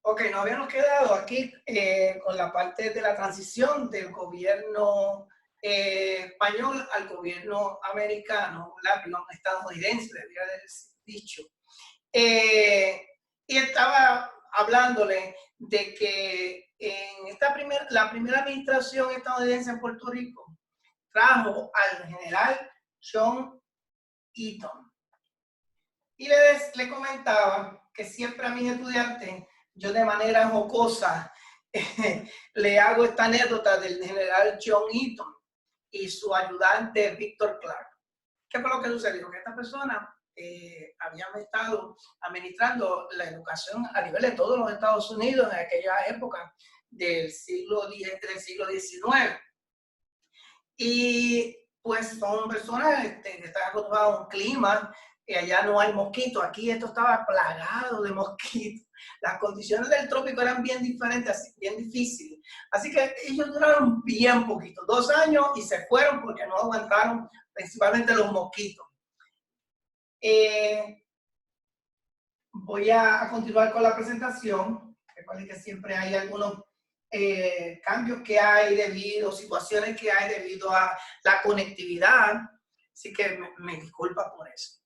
Ok, nos habíamos quedado aquí con la parte de la transición del gobierno español al gobierno americano, perdón, estadounidense, debería haber dicho. Eh, y estaba hablándole de que en la primera administración estadounidense en Puerto Rico trajo al general John Eaton. Y le comentaba que siempre a mis estudiantes, yo de manera jocosa, le hago esta anécdota del general John Eaton y su ayudante Víctor Clark. ¿Qué fue lo que sucedió? Que esta persona habían estado administrando la educación a nivel de todos los Estados Unidos en aquella época del siglo XIX. Y pues son personas que están acostumbradas a un clima, que allá no hay mosquitos, aquí esto estaba plagado de mosquitos. Las condiciones del trópico eran bien diferentes, bien difíciles. Así que ellos duraron bien poquito, 2 años, y se fueron porque no aguantaron principalmente los mosquitos. Voy a continuar con la presentación. Recuerden que siempre hay algunos cambios que hay situaciones que hay debido a la conectividad. Así que me disculpa por eso.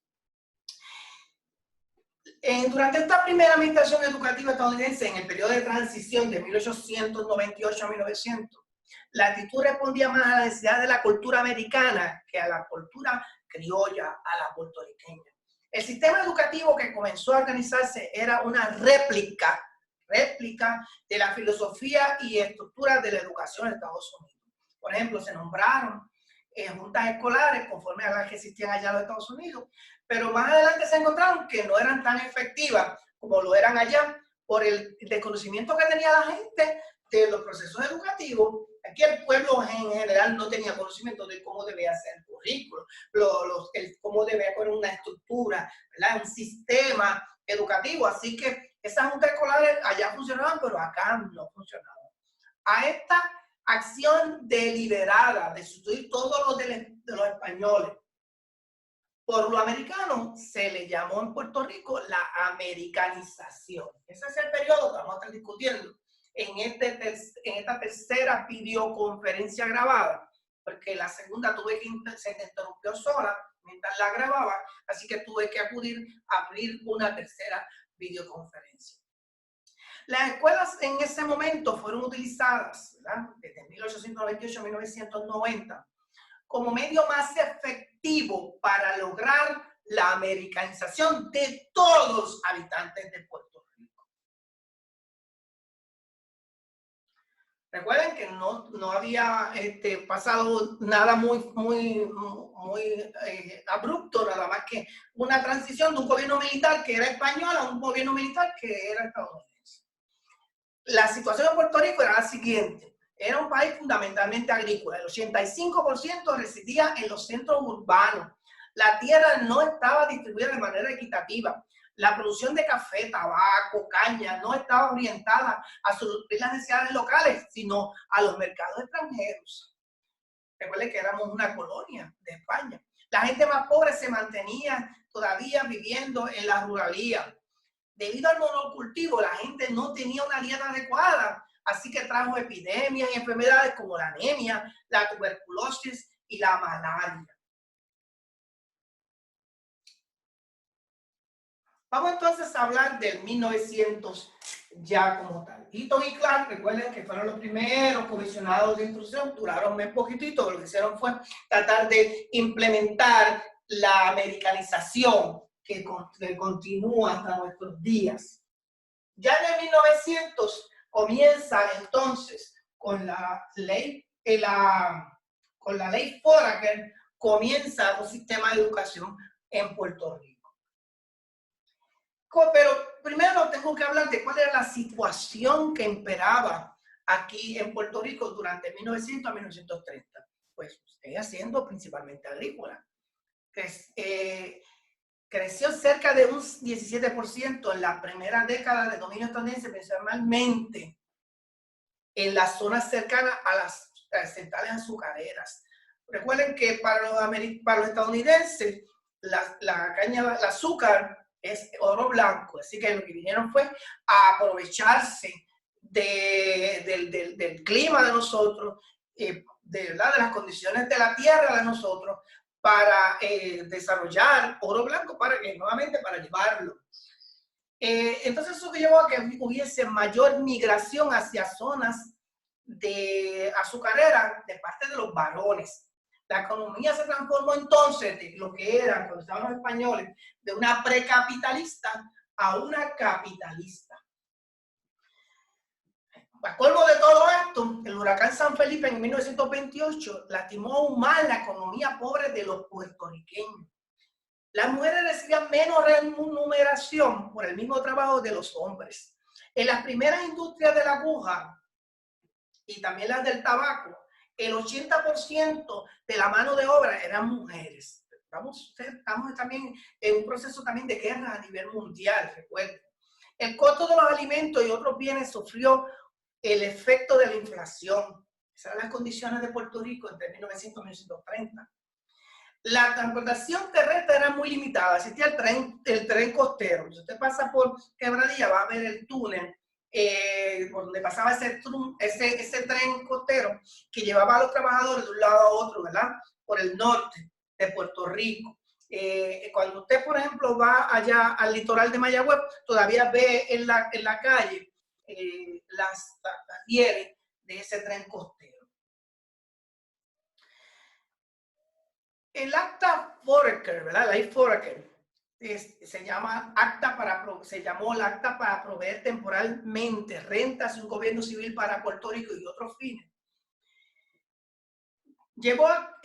Durante esta primera administración educativa estadounidense, en el periodo de transición de 1898 a 1900, la actitud respondía más a la necesidad de la cultura americana que a la cultura criolla, a la puertorriqueña. El sistema educativo que comenzó a organizarse era una réplica de la filosofía y estructura de la educación en Estados Unidos. Por ejemplo, se nombraron juntas escolares conforme a las que existían allá en los Estados Unidos, pero más adelante se encontraron que no eran tan efectivas como lo eran allá por el desconocimiento que tenía la gente de los procesos educativos. Aquí el pueblo en general no tenía conocimiento de cómo debía ser el currículo, cómo debía haber una estructura, ¿verdad? Un sistema educativo. Así que esas juntas escolares allá funcionaban, pero acá no funcionaban. A esta acción deliberada de sustituir todos los de los españoles por lo americano se le llamó en Puerto Rico la americanización. Ese es el periodo que vamos a estar discutiendo en esta tercera videoconferencia grabada, porque la segunda se me interrumpió sola mientras la grababa, así que tuve que abrir una tercera videoconferencia. Las escuelas en ese momento fueron utilizadas, ¿verdad?, desde 1898 a 1990 como medio más efectivo para lograr la americanización de todos los habitantes de Puerto Rico. Recuerden que no había pasado nada muy abrupto, nada más que una transición de un gobierno militar que era español a un gobierno militar que era estadounidense. La situación en Puerto Rico era la siguiente. Era un país fundamentalmente agrícola. El 85% residía en los centros urbanos. La tierra no estaba distribuida de manera equitativa. La producción de café, tabaco, caña no estaba orientada a suplir las necesidades locales, sino a los mercados extranjeros. Recuerden que éramos una colonia de España. La gente más pobre se mantenía todavía viviendo en la ruralía. Debido al monocultivo, la gente no tenía una dieta adecuada, así que trajo epidemias y enfermedades como la anemia, la tuberculosis y la malaria. Vamos entonces a hablar del 1900 ya como tal. Eaton y Clark, recuerden que fueron los primeros comisionados de instrucción, duraron muy poquitito, lo que hicieron fue tratar de implementar la americanización que continúa hasta nuestros días. Ya en el 1900 comienza entonces con la ley Foraker, comienza un sistema de educación en Puerto Rico. Pero primero tengo que hablar de cuál era la situación que imperaba aquí en Puerto Rico durante 1900 a 1930. Pues seguía siendo principalmente agrícola. Creció cerca de un 17% en la primera década de dominio estadounidense, principalmente en las zonas cercanas a las centrales azucareras. Recuerden que para los estadounidenses, el azúcar es oro blanco. Así que lo que vinieron fue a aprovecharse del clima de nosotros, de las condiciones de la tierra de nosotros, para desarrollar oro blanco nuevamente para llevarlo. Entonces eso llevó a que hubiese mayor migración hacia zonas de azucarera de parte de los varones. La economía se transformó entonces de lo que era, cuando estaban los españoles, de una precapitalista a una capitalista. A colmo de todo esto, el huracán San Felipe en 1928 lastimó aún más la economía pobre de los puertorriqueños. Las mujeres recibían menos remuneración por el mismo trabajo de los hombres. En las primeras industrias de la aguja y también las del tabaco, el 80% de la mano de obra eran mujeres. Estamos también en un proceso también de guerra a nivel mundial, recuerden. El costo de los alimentos y otros bienes sufrió el efecto de la inflación. Esas eran las condiciones de Puerto Rico entre 1900 y 1930. La transportación terrestre era muy limitada. Existía el tren costero. Si usted pasa por Quebradilla, va a ver el túnel por donde pasaba ese tren costero que llevaba a los trabajadores de un lado a otro, ¿verdad? Por el norte de Puerto Rico. Cuando usted, por ejemplo, va allá al litoral de Mayagüez, todavía ve en la calle las rieles de ese tren costero. El acta Foraker, ¿verdad? La ley Foraker se llamó el acta para proveer temporalmente rentas y un gobierno civil para Puerto Rico y otros fines. Llevó a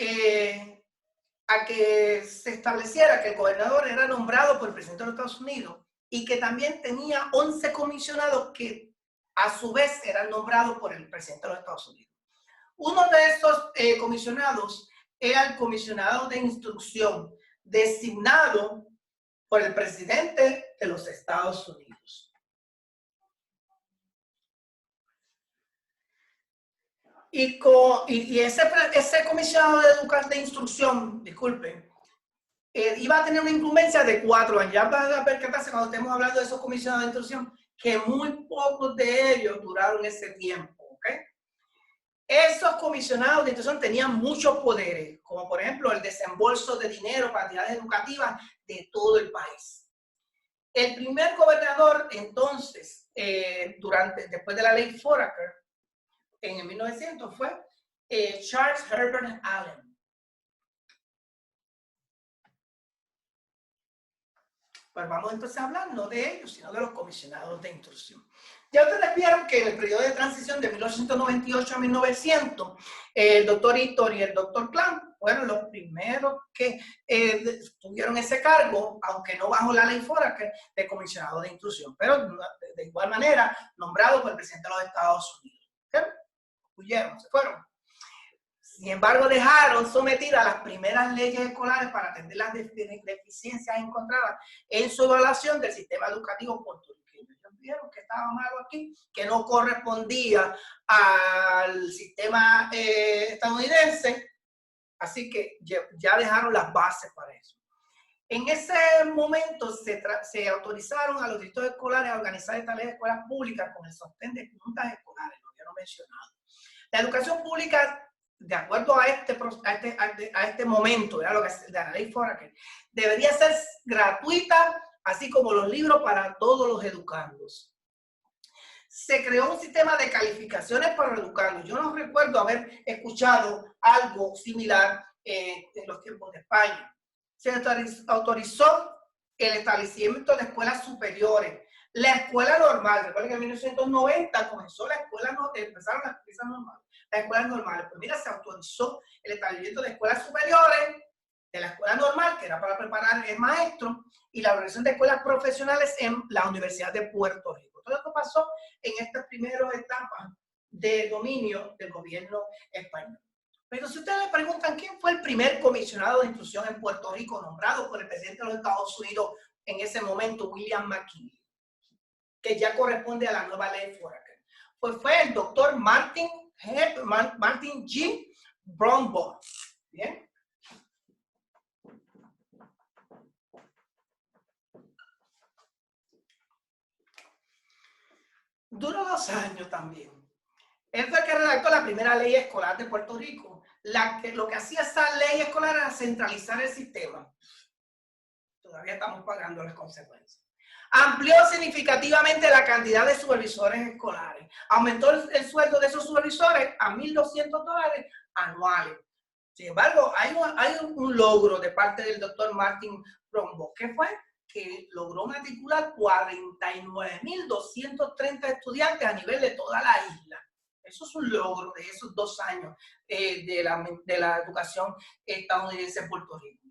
que se estableciera que el gobernador era nombrado por el presidente de los Estados Unidos y que también tenía 11 comisionados que a su vez eran nombrados por el presidente de los Estados Unidos. Uno de esos comisionados era el comisionado de instrucción designado por el presidente de los Estados Unidos. Y ese comisionado de instrucción, disculpen, iba a tener una incumbencia de 4 años. Ya van a percatarse cuando estemos hablando de esos comisionados de instrucción que muy pocos de ellos duraron ese tiempo, ¿ok? Esos comisionados de instrucción tenían muchos poderes, como por ejemplo el desembolso de dinero para entidades educativas de todo el país. El primer gobernador, entonces, después de la ley Foraker, en el 1900, fue Charles Herbert Allen. Pues vamos entonces a hablar no de ellos, sino de los comisionados de instrucción. Ya ustedes vieron que en el periodo de transición de 1898 a 1900, el doctor Hitor y el doctor Clan fueron los primeros que tuvieron ese cargo, aunque no bajo la ley Foraker, de comisionado de instrucción, pero de igual manera nombrado por el presidente de los Estados Unidos. ¿Okay? Huyeron, se fueron. Sin embargo, dejaron sometidas las primeras leyes escolares para atender las deficiencias encontradas en su evaluación del sistema educativo puertorriqueño. Ellos vieron que estaba malo aquí, que no correspondía al sistema estadounidense, así que ya dejaron las bases para eso. En ese momento se autorizaron a los distritos escolares a organizar tales escuelas públicas con el sostén de juntas escolares, lo habían mencionado. La educación pública, de acuerdo a este momento, ¿verdad? Lo que es de la ley Foraker, debería ser gratuita, así como los libros para todos los educandos. Se creó un sistema de calificaciones para los educandos. Yo no recuerdo haber escuchado algo similar en los tiempos de España. Se autorizó el establecimiento de escuelas superiores. La escuela normal, recuerden que en 1990 comenzó empezaron las escuelas normales. Las escuelas normales. Pues mira, se autorizó el establecimiento de escuelas superiores, de la escuela normal, que era para preparar el maestro, y la organización de escuelas profesionales en la Universidad de Puerto Rico. Todo esto pasó en estas primeras etapas de dominio del gobierno español. Pero si ustedes le preguntan quién fue el primer comisionado de instrucción en Puerto Rico nombrado por el presidente de los Estados Unidos en ese momento, William McKinley, que ya corresponde a la nueva ley Foraker, pues fue el doctor Martin G. Brombaugh. Bien. Duró 2 años también. Él fue el que redactó la primera ley escolar de Puerto Rico. Lo que hacía esa ley escolar era centralizar el sistema. Todavía estamos pagando las consecuencias. Amplió significativamente la cantidad de supervisores escolares. Aumentó el sueldo de esos supervisores a $1,200 anuales. Sin embargo, hay un logro de parte del doctor Martin Brombaugh, que fue que logró matricular 49.230 estudiantes a nivel de toda la isla. Eso es un logro de esos 2 años de la educación estadounidense en Puerto Rico.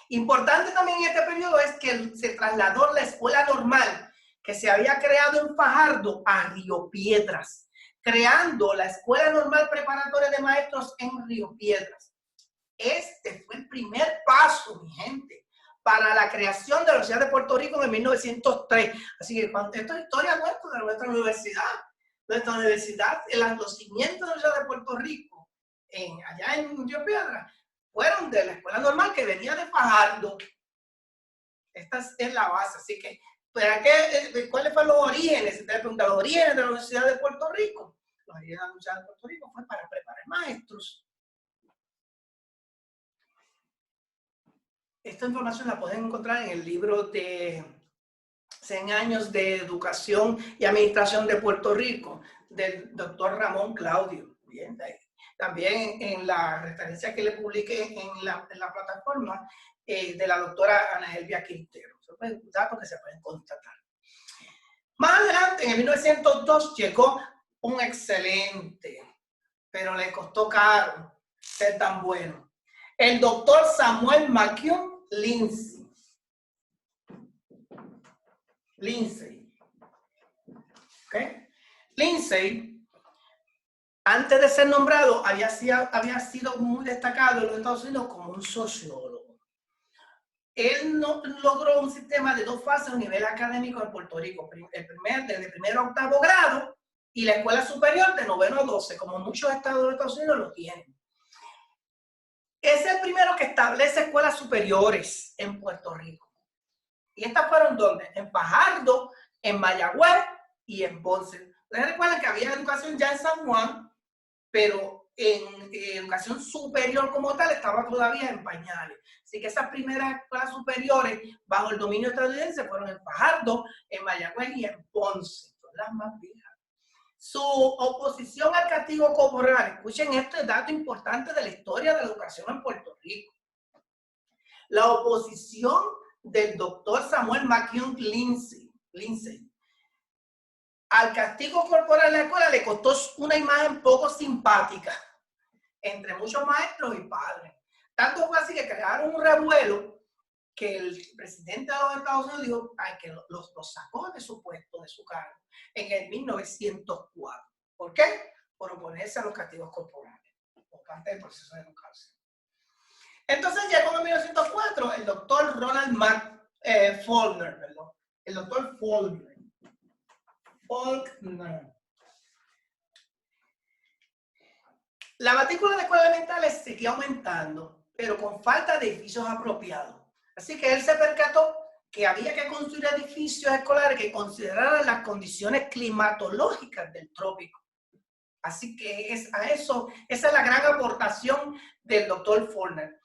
Importante también en este periodo es que se trasladó la escuela normal que se había creado en Fajardo a Río Piedras, creando la Escuela Normal Preparatoria de Maestros en Río Piedras. Este fue el primer paso, mi gente, para la creación de la Universidad de Puerto Rico en 1903. Así que esto es historia nuestra, de nuestra universidad. Nuestra universidad, los cimientos de la Universidad de Puerto Rico, allá en Río Piedras, fueron de la escuela normal que venía de Fajardo. Esta es la base. Así que, ¿cuáles fueron los orígenes? Si te preguntan los orígenes de la Universidad de Puerto Rico. Los orígenes de la Universidad de Puerto Rico fue para preparar maestros. Esta información la pueden encontrar en el libro de 100 años de educación y administración de Puerto Rico, del doctor Ramón Claudio. Bien, también en la referencia que le publiqué en la plataforma de la doctora Ana Elvia Quintero. Son datos que se pueden constatar. Más adelante, en el 1902, llegó un excelente, pero le costó caro ser tan bueno. El doctor Samuel McCune Lindsay. ¿Okay? Lindsay, antes de ser nombrado, había sido muy destacado en los Estados Unidos como un sociólogo. Él logró un sistema de 2 fases a nivel académico en Puerto Rico. Desde primero a 8º grado y la escuela superior de 9º a 12, como muchos estados de Estados Unidos lo tienen. Es el primero que establece escuelas superiores en Puerto Rico. ¿Y estas fueron dónde? En Fajardo, en Mayagüez y en Ponce. Ustedes recuerdan que había educación ya en San Juan, pero en educación superior como tal estaba todavía en pañales. Así que esas primeras escuelas superiores bajo el dominio estadounidense fueron en Fajardo, en Mayagüez y en Ponce. Son las más viejas. Su oposición al castigo corporal, escuchen este dato importante de la historia de la educación en Puerto Rico. La oposición del doctor Samuel McCune Lindsay al castigo corporal en la escuela le costó una imagen poco simpática entre muchos maestros y padres. Tanto fue así que crearon un revuelo que el presidente de los Estados Unidos dijo que los sacó de su puesto, de su cargo, en el 1904. ¿Por qué? Por oponerse a los castigos corporales, por parte del proceso de educación. Entonces llegó en 1904 el doctor Ronald Faulkner, perdón, el doctor Faulkner. La matrícula de escuelas elementales seguía aumentando, pero con falta de edificios apropiados. Así que él se percató que había que construir edificios escolares que consideraran las condiciones climatológicas del trópico. Así que esa es la gran aportación del doctor Faulkner.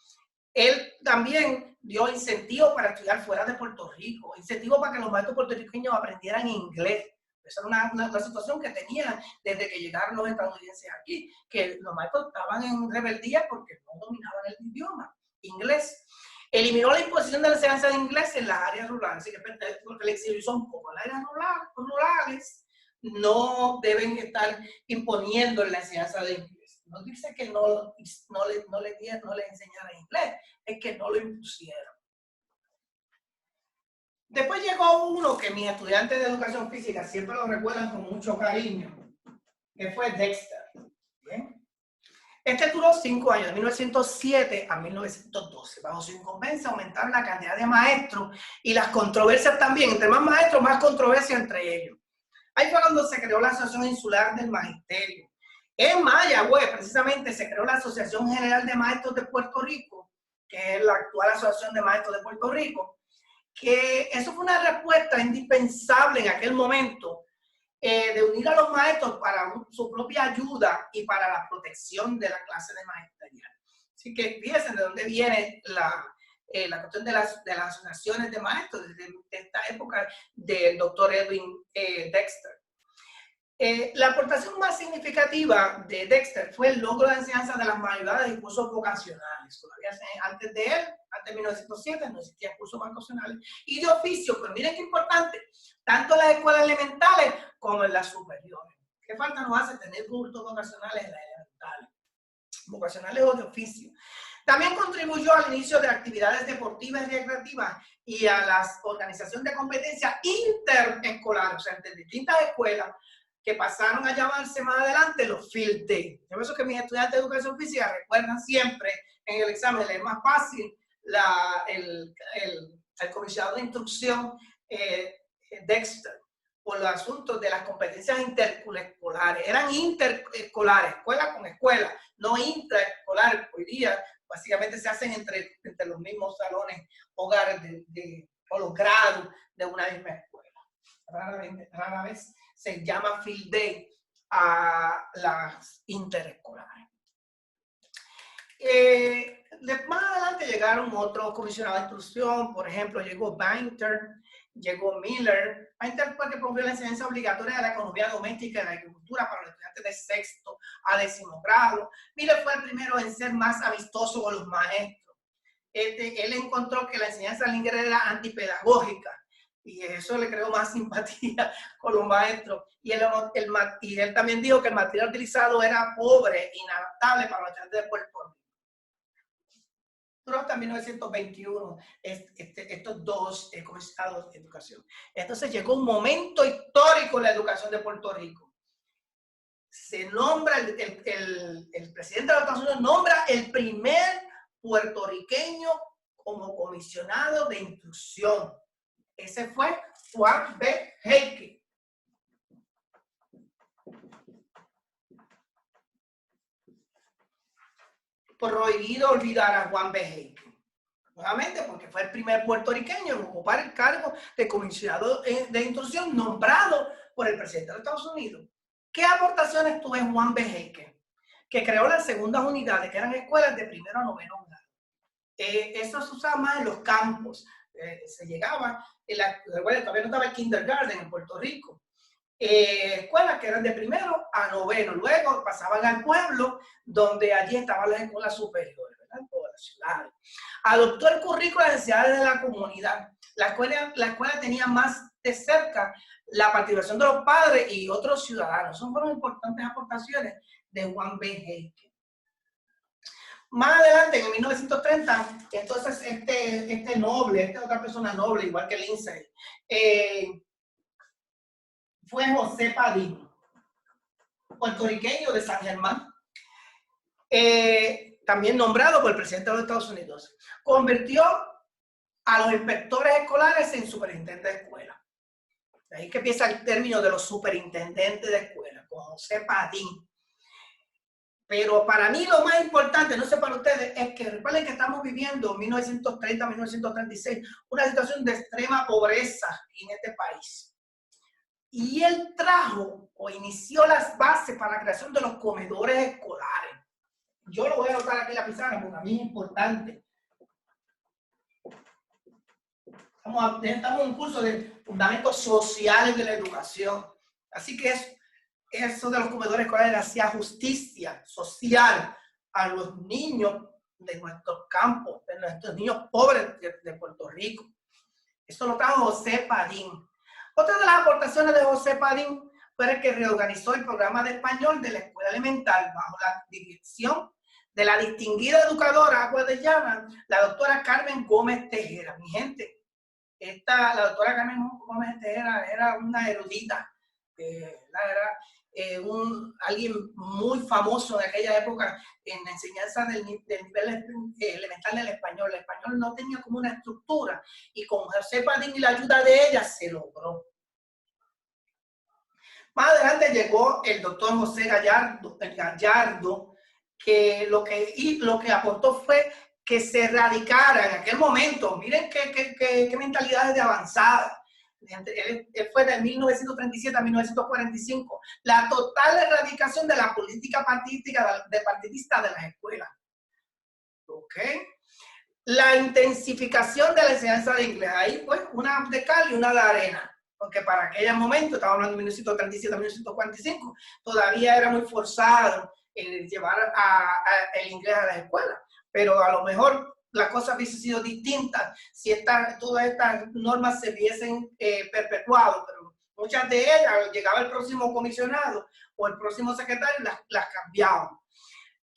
Él también dio incentivos para estudiar fuera de Puerto Rico, incentivos para que los maestros puertorriqueños aprendieran inglés. Esa era una situación que tenía desde que llegaron los estadounidenses aquí, que los maestros estaban en rebeldía porque no dominaban el idioma inglés. Eliminó la imposición de la enseñanza de inglés en las áreas rurales, así que flexibilizó un poco. Las áreas rurales no deben estar imponiendo la enseñanza de inglés. No dice que no le enseñaran inglés, es que no lo impusieron. Después llegó uno que mis estudiantes de educación física siempre lo recuerdan con mucho cariño, que fue Dexter. ¿Bien? Este duró 5 años, de 1907 a 1912. Bajo su incumbencia aumentaron la cantidad de maestros y las controversias también. Entre más maestros, más controversia entre ellos. Ahí fue cuando se creó la Asociación Insular del Magisterio. En Mayagüez, precisamente, se creó la Asociación General de Maestros de Puerto Rico, que es la actual Asociación de Maestros de Puerto Rico, que eso fue una respuesta indispensable en aquel momento de unir a los maestros para su propia ayuda y para la protección de la clase de magisterial. Así que fíjense de dónde viene la cuestión de las asociaciones de maestros, desde esta época del doctor Edwin Dexter. La aportación más significativa de Dexter fue el logro de enseñanza de las manualidades y cursos vocacionales. Todavía antes de él, antes de 1907, no existían cursos vocacionales y de oficio, pero miren qué importante, tanto en las escuelas elementales como en las superiores. ¿Qué falta nos hace tener cursos vocacionales en las elementales? Vocacionales o de oficio. También contribuyó al inicio de actividades deportivas y recreativas y a la organización de competencias interescolares, o sea, entre distintas escuelas, que pasaron a llamarse más adelante los Field Day. Yo pienso que mis estudiantes de educación física recuerdan siempre en el examen, es más fácil, el comisionado de instrucción Dexter, por los asuntos de las competencias interescolares. Eran interescolares, escuela con escuela, no intraescolares. Hoy día básicamente se hacen entre los mismos salones, hogares o los grados de una misma escuela. Rara vez se llama Field Day a las interescolares. Más adelante llegaron otros comisionados de instrucción, por ejemplo, llegó Bainter, llegó Miller. Bainter fue el que promovió la enseñanza obligatoria de la economía doméstica y de la agricultura para los estudiantes de sexto a 10º grado. Miller fue el primero en ser más amistoso con los maestros. Él encontró que la enseñanza lingüística era antipedagógica y eso le creó más simpatía con los maestros. Y él también dijo que el material utilizado era pobre, inadaptable para los estudiantes de Puerto Rico. Duró hasta 1921 estos dos comisionados de educación. Entonces llegó un momento histórico en la educación de Puerto Rico. Se nombra, el presidente de los Estados Unidos nombra el primer puertorriqueño como comisionado de instrucción. Ese fue Juan B. Heike. Prohibido olvidar a Juan B. Heike. Nuevamente, porque fue el primer puertorriqueño en ocupar el cargo de comisionado de instrucción nombrado por el presidente de los Estados Unidos. ¿Qué aportaciones tuvo Juan B. Heike? Que creó las segundas unidades, que eran escuelas de primero a 9º grado. Eso se usaba más en los campos. Se llegaba, todavía no estaba el kindergarten en Puerto Rico. Escuelas que eran de primero a 9º, luego pasaban al pueblo, donde allí estaban las escuelas superiores, ¿verdad? Todas las ciudades. Adoptó el currículo de necesidades de la comunidad. La escuela tenía más de cerca la participación de los padres y otros ciudadanos. Son fueron importantes aportaciones de Juan B. Heike. Más adelante, en 1930, entonces este noble, esta otra persona noble, igual que Lindsay, fue José Padín, puertorriqueño de San Germán, también nombrado por el presidente de los Estados Unidos. Convirtió a los inspectores escolares en superintendentes de escuela. De ahí que empieza el término de los superintendentes de escuela, con José Padín. Pero para mí lo más importante, no sé para ustedes, es que recuerden que estamos viviendo 1930-1936 una situación de extrema pobreza en este país. Y él trajo o inició las bases para la creación de los comedores escolares. Yo lo voy a anotar aquí en la pizarra porque a mí es importante. Estamos en un curso de fundamentos sociales de la educación. Así que eso de los comedores escolares hacía justicia social a los niños de nuestros campos, de nuestros niños pobres de Puerto Rico. Eso lo trajo José Padín. Otra de las aportaciones de José Padín fue el que reorganizó el programa de español de la escuela elemental bajo la dirección de la distinguida educadora aguadellana, la doctora Carmen Gómez Tejera. Mi gente, la doctora Carmen Gómez Tejera era una erudita, era alguien muy famoso en aquella época en la enseñanza del nivel elemental del español. El español no tenía como una estructura y con José Padín y la ayuda de ella se logró. Más adelante llegó el doctor José Gallardo, que lo que aportó fue que se erradicara en aquel momento, miren qué mentalidades de avanzada, Él fue de 1937 a 1945. La total erradicación de la política partidista de las escuelas. ¿Ok? La intensificación de la enseñanza de inglés. Ahí, pues, una de cal y una de arena. Porque para aquel momento, estamos hablando de 1937 a 1945, todavía era muy forzado llevar el inglés a las escuelas. Pero a lo mejor las cosas hubiesen sido distintas si todas estas normas se hubiesen perpetuado. Pero muchas de ellas, llegaba el próximo comisionado o el próximo secretario, las cambiaban.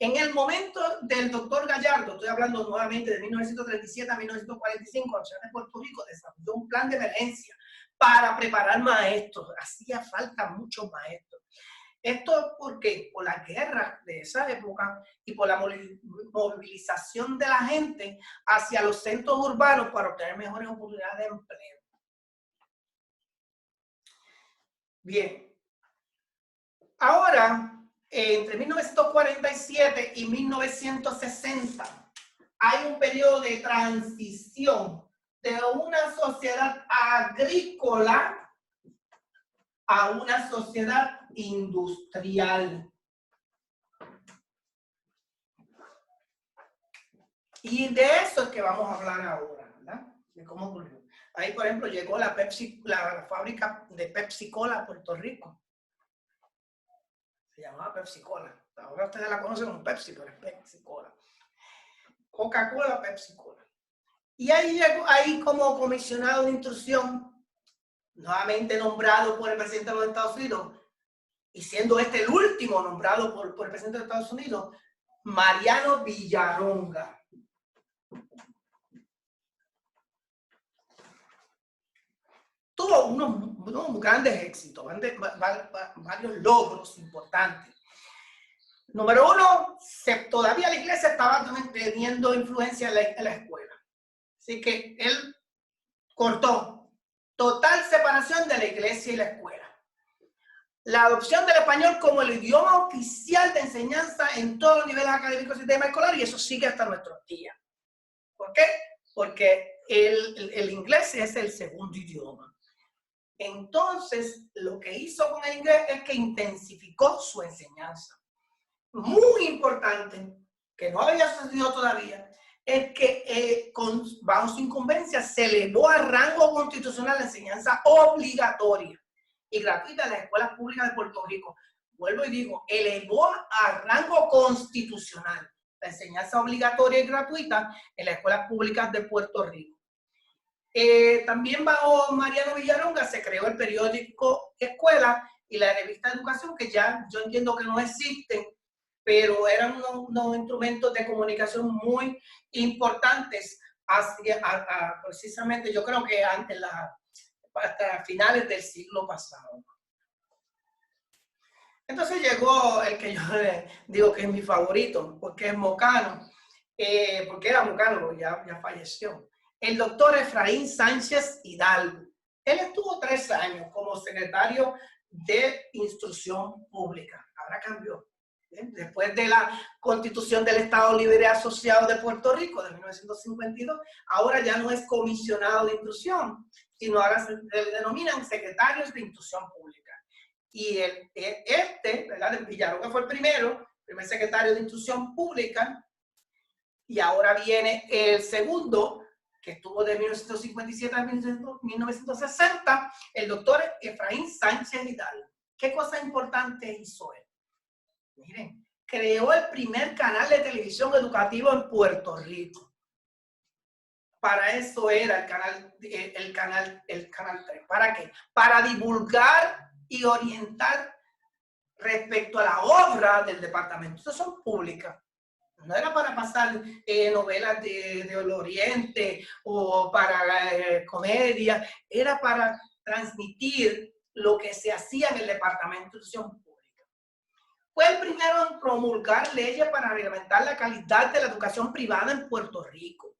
En el momento del doctor Gallardo, estoy hablando nuevamente de 1937 a 1945, la Universidad de Puerto Rico desarrolló un plan de emergencia para preparar maestros. Hacía falta muchos maestros. Esto porque por la guerra de esa época y por la movilización de la gente hacia los centros urbanos para obtener mejores oportunidades de empleo. Bien. Ahora, entre 1947 y 1960 hay un periodo de transición de una sociedad agrícola a una sociedad industrial. Y de eso es que vamos a hablar ahora, ¿verdad? De cómo ocurrió. Ahí, por ejemplo, llegó la fábrica de Pepsi Cola a Puerto Rico. Se llamaba Pepsi Cola. Ahora ustedes la conocen como Pepsi, pero es Pepsi Cola. Coca-Cola, Pepsi Cola. Y ahí llegó, ahí como comisionado de instrucción, nuevamente nombrado por el presidente de los Estados Unidos, y siendo este el último nombrado por el presidente de Estados Unidos, Mariano Villaronga. Tuvo unos grandes éxitos, varios logros importantes. Número uno, todavía la iglesia estaba teniendo influencia en la escuela. Así que él cortó total separación de la iglesia y la escuela. La adopción del español como el idioma oficial de enseñanza en todos los niveles académicos del sistema escolar, y eso sigue hasta nuestros días. ¿Por qué? Porque el inglés es el segundo idioma. Entonces, lo que hizo con el inglés es que intensificó su enseñanza. Muy importante, que no había sucedido todavía, es que bajo su incumbencia se elevó a rango constitucional la enseñanza obligatoria y gratuita de las escuelas públicas de Puerto Rico. Vuelvo y digo, elevó a rango constitucional la enseñanza obligatoria y gratuita en las escuelas públicas de Puerto Rico. También bajo Mariano Villaronga se creó el periódico Escuela y la revista Educación, que ya yo entiendo que no existen, pero eran unos instrumentos de comunicación muy importantes precisamente, yo creo que hasta finales del siglo pasado. Entonces llegó el que yo digo que es mi favorito, porque es mocano, porque era mocano, ya falleció. El doctor Efraín Sánchez Hidalgo. Él estuvo 3 años como secretario de Instrucción Pública. Ahora cambió. Después de la Constitución del Estado Libre Asociado de Puerto Rico de 1952, ahora ya no es comisionado de instrucción, sino ahora se denominan secretarios de Instrucción Pública. Y ¿verdad? Villaronga fue el primer secretario de Instrucción Pública, y ahora viene el segundo, que estuvo de 1957 a 1960, el doctor Efraín Sánchez Hidalgo. ¿Qué cosa importante hizo él? Miren, creó el primer canal de televisión educativo en Puerto Rico. Para eso era el canal 3. ¿Para qué? Para divulgar y orientar respecto a la obra del departamento. Estas son públicas. No era para pasar novelas del Oriente o para comedia. Era para transmitir lo que se hacía en el departamento de educación pública. Fue el primero en promulgar leyes para reglamentar la calidad de la educación privada en Puerto Rico.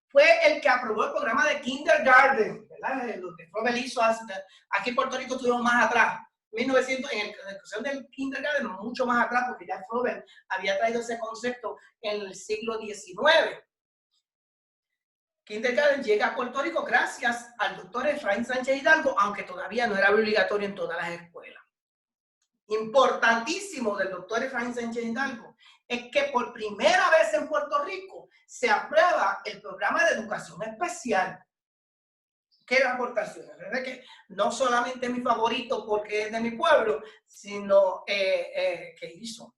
Fue el que aprobó el programa de kindergarten, ¿verdad? Lo que Frobel hizo aquí en Puerto Rico, estuvimos más atrás. En la educación del kindergarten, mucho más atrás, porque ya Frobel había traído ese concepto en el siglo XIX. Kindergarten llega a Puerto Rico gracias al doctor Efraín Sánchez Hidalgo, aunque todavía no era obligatorio en todas las escuelas. Importantísimo del doctor Efraín Sánchez Hidalgo es que por primera vez en Puerto Rico se aprueba el programa de educación especial. ¿Qué aportaciones? ¿Verdad? Que no solamente mi favorito porque es de mi pueblo, sino que hizo.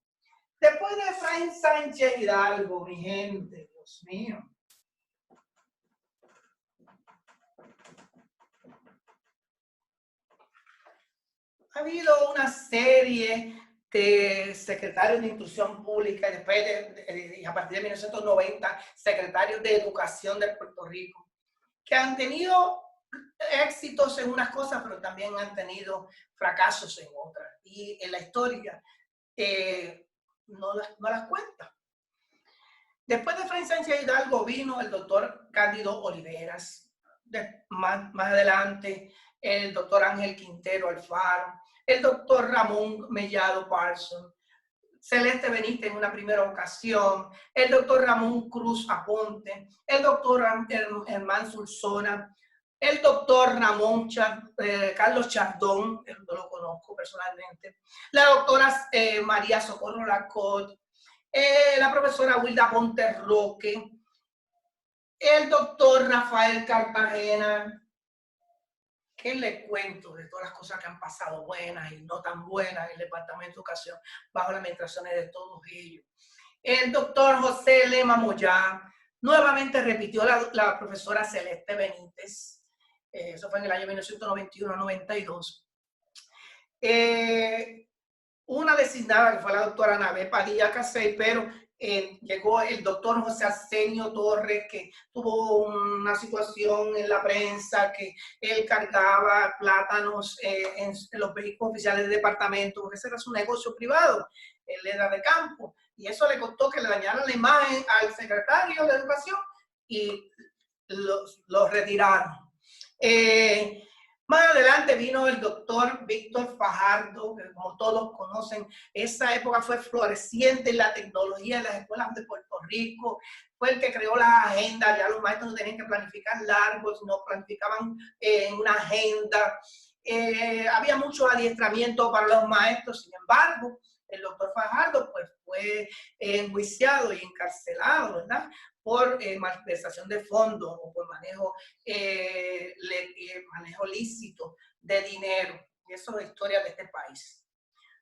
Después de Efraín Sánchez Hidalgo, mi gente, Dios mío. Ha habido una serie de secretarios de instrucción pública y después, a partir de 1990, secretarios de educación de Puerto Rico, que han tenido éxitos en unas cosas, pero también han tenido fracasos en otras. Y en la historia no las cuenta. Después de Efraín Sánchez Hidalgo vino el doctor Cándido Oliveras. Más adelante, el doctor Ángel Quintero Alfaro, el doctor Ramón Mellado Parson, Celeste Benítez en una primera ocasión, el doctor Ramón Cruz Aponte, el doctor Germán Sulzona, el doctor Carlos Chardón, no lo conozco personalmente, la doctora María Socorro Lacot, la profesora Wilda Ponterroque, el doctor Rafael Cartagena. ¿Qué les cuento de todas las cosas que han pasado buenas y no tan buenas en el Departamento de Educación bajo las administraciones de todos ellos? El doctor José Lema Moyá, nuevamente repitió la profesora Celeste Benítez, eso fue en el año 1991-92. Una designada que fue la doctora Anabel Padilla Casey, pero llegó el doctor José Arsenio Torres, que tuvo una situación en la prensa, que él cargaba plátanos en los vehículos oficiales del departamento, porque ese era su negocio privado, él era de campo, y eso le costó que le dañaran la imagen al secretario de Educación y los retiraron. Más adelante vino el doctor Víctor Fajardo, que como todos conocen, esa época fue floreciente en la tecnología de las escuelas de Puerto Rico, fue el que creó la agenda, ya los maestros no tenían que planificar largos, no planificaban en una agenda, había mucho adiestramiento para los maestros, sin embargo, el doctor Fajardo pues, fue enjuiciado y encarcelado, ¿verdad? Por malversación de fondos o por manejo lícito de dinero. Y eso es historia de este país.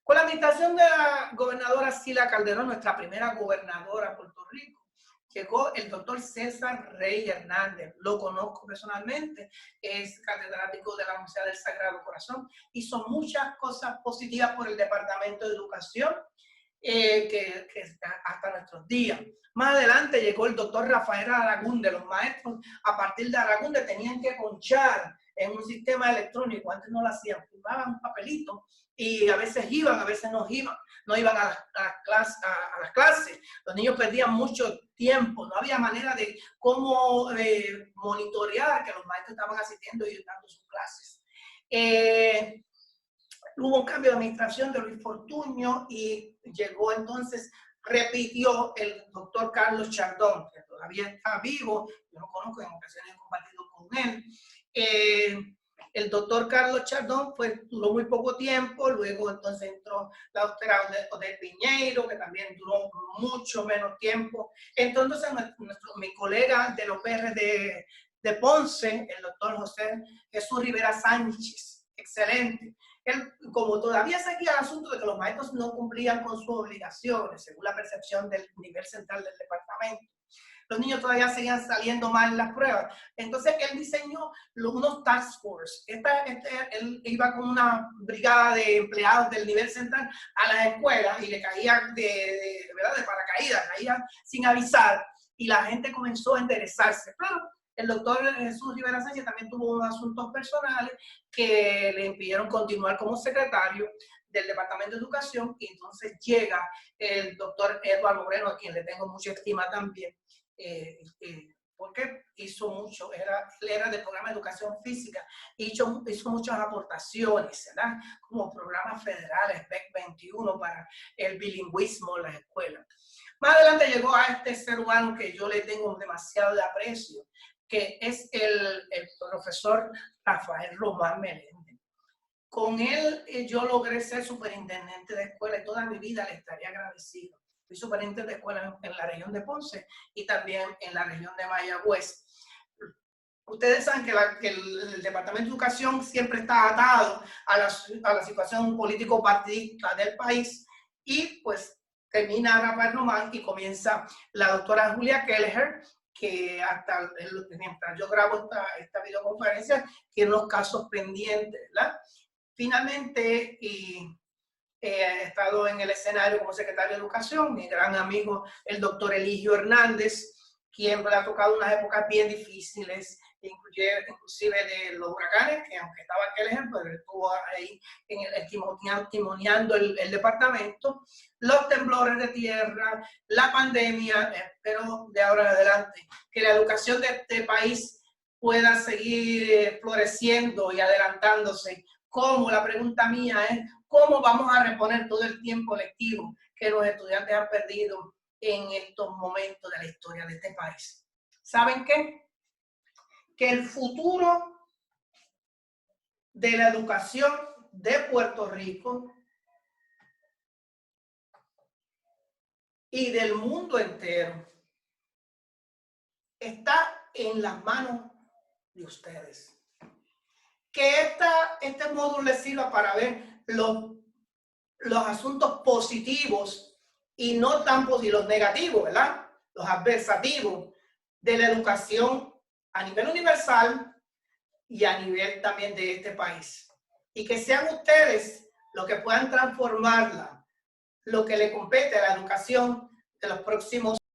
Con la administración de la gobernadora Sila Calderón, nuestra primera gobernadora de Puerto Rico, llegó el doctor César Rey Hernández. Lo conozco personalmente, es catedrático de la Universidad del Sagrado Corazón. Hizo muchas cosas positivas por el Departamento de Educación, que hasta nuestros días. Más adelante llegó el doctor Rafael Aragunde. Los maestros a partir de Aragunde tenían que ponchar en un sistema electrónico. Antes no lo hacían, firmaban un papelito y a veces iban, a veces no iban a las clases. Los niños perdían mucho tiempo, no había manera de cómo monitorear que los maestros estaban asistiendo y dando sus clases. Hubo un cambio de administración de Luis Fortuño y llegó entonces, repitió el doctor Carlos Chardón, que todavía está vivo, yo lo conozco, en ocasiones he compartido con él. El doctor Carlos Chardón pues, duró muy poco tiempo, luego entonces entró la doctora Odette Piñeiro, que también duró mucho menos tiempo. Entonces mi colega de los PR de Ponce, el doctor José Jesús Rivera Sánchez, excelente. Él, como todavía seguía el asunto de que los maestros no cumplían con sus obligaciones, según la percepción del nivel central del departamento, los niños todavía seguían saliendo mal en las pruebas. Entonces, él diseñó unos task force. Él iba con una brigada de empleados del nivel central a las escuelas y le caía de paracaídas, caía sin avisar, y la gente comenzó a interesarse. Claro, el doctor Jesús Rivera Sánchez también tuvo unos asuntos personales que le impidieron continuar como secretario del Departamento de Educación, y entonces llega el doctor Eduardo Moreno, a quien le tengo mucha estima también, porque hizo mucho, él era del programa de educación física, hizo muchas aportaciones, ¿verdad? Como programas federales, BEC 21 para el bilingüismo en las escuelas. Más adelante llegó a este ser humano que yo le tengo demasiado de aprecio, que es el profesor Rafael Román Meléndez. Con él yo logré ser superintendente de escuela y toda mi vida le estaría agradecido. Fui superintendente de escuela en la región de Ponce y también en la región de Mayagüez. Ustedes saben que el Departamento de Educación siempre está atado a la situación político-partidista del país y pues termina Rafael Román y comienza la doctora Julia Kelleher, que hasta mientras yo grabo esta videoconferencia tiene unos casos pendientes, ¿verdad? Finalmente, he estado en el escenario como secretario de Educación, mi gran amigo el doctor Eligio Hernández, quien me ha tocado unas épocas bien difíciles, inclusive de los huracanes, que aunque estaba aquel ejemplo, él estuvo ahí testimoniando el departamento, los temblores de tierra, la pandemia, pero de ahora en adelante, que la educación de este país pueda seguir floreciendo y adelantándose. Como la pregunta mía es, ¿cómo vamos a reponer todo el tiempo lectivo que los estudiantes han perdido en estos momentos de la historia de este país? ¿Saben qué? Que el futuro de la educación de Puerto Rico y del mundo entero está en las manos de ustedes. Que este módulo les sirva para ver los asuntos positivos y no tan positivos, los negativos, ¿verdad? Los adversativos de la educación a nivel universal y a nivel también de este país. Y que sean ustedes los que puedan transformarla, lo que le compete a la educación de los próximos